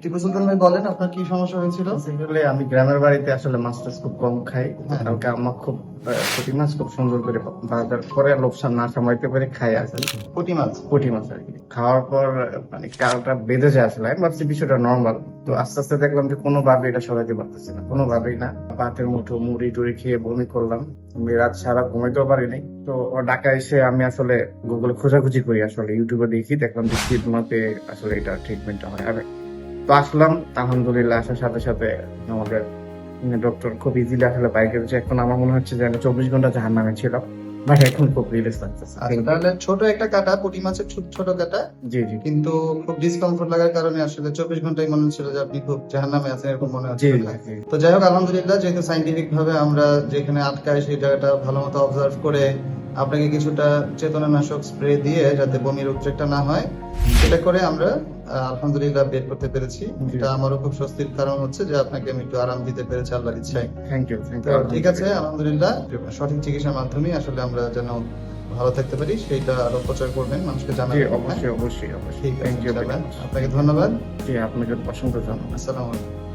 টিপু সুলতান ভাই বলেন আপনার কি সমস্যা হয়েছিল? বেসিক্যালি আমি গ্রামের বাড়িতে আসলে মাছ টাছ খুব কম খাই। কালকে আম্মা খুব পুঁটি মাছ খুব সুন্দর করে বাজার করে লোকসান না সামাইতে পারে খাই আর কি। পুঁটি মাছ। পুঁটি মাছ আর কি খাওয়ার পর মানে কালটা বেঁধে যায় আসলে। আমি ভাবছি বিষয়টা নর্মাল, তো আস্তে আস্তে দেখলাম যে কোনোভাবে এটা সরাইতে পারতেছি না, কোনোভাবেই না। ভাতের মুঠো মুড়ি টুড়ি খেয়ে বমি করলাম, আমি রাত সারা ঘুমাইতেও পারিনি। তো ও ঢাকা এসে আমি আসলে গুগলে খোঁজাখুঁজি করি, আসলে ইউটিউবে দেখি, দেখলাম যে শীতমাতে আসলে এটা ট্রিটমেন্টটা হয়। আর তো আসলাম, আলহামদুলিল্লাহ আসার সাথে সাথে আমাদের ডক্টর খুব ইজিলি আসলে বাইকে রয়েছে। এখন আমার মনে হচ্ছে যে আমি 24 ঘন্টা জাহান্নামে ছিলাম, বাট এখন খুব রিলিজ লাগতেছে। আচ্ছা, তাহলে ছোট একটা কাটা, পুঁটি মাছের ছোট কাটা, জি জি কিন্তু খুব ডিসকমফোর্ট লাগার কারণে আসলে 24 ঘন্টায় মনে হচ্ছিল যে আপনি খুব জাহান্নামে আছেন, এরকম মনে জি হচ্ছিল। জি তো যাই হোক, আলহামদুলিল্লাহ, যেহেতু সাইন্টিফিক ভাবে আমরা যেখানে আটকায় সেই জায়গাটা ভালো মতো অবজার্ভ করে আপনাকে কিছুটা চেতনানাশক স্প্রে দিয়ে যাতে বমির উদ্রেকটা না হয় সেটা করে আমরা আলহামদুলিল্লাহ বের করতে পেরেছি। জি। এটা আমারও খুব স্বস্তির কারণ হচ্ছে যে আপনাকে আমি একটু আরাম দিতে পেরেছি আল্লাহর ইচ্ছায়। থ্যাংক ইউ তো ঠিক আছে, আলহামদুলিল্লাহ, সঠিক চিকিৎসার মাধ্যমে আসলে আমরা যেন ভালো থাকতে পারি সেইটা আরো প্রচার করবেন, মানুষকে জি জানাবেন। অবশ্যই অবশ্যই অবশ্যই। ঠিক আছে, থ্যাংক ইউ, ইনশাআল্লাহ। আপনাকে ধন্যবাদ। জি আপনাকে অসংখ্য ধন্যবাদ। আসসালামু আলাইকুম।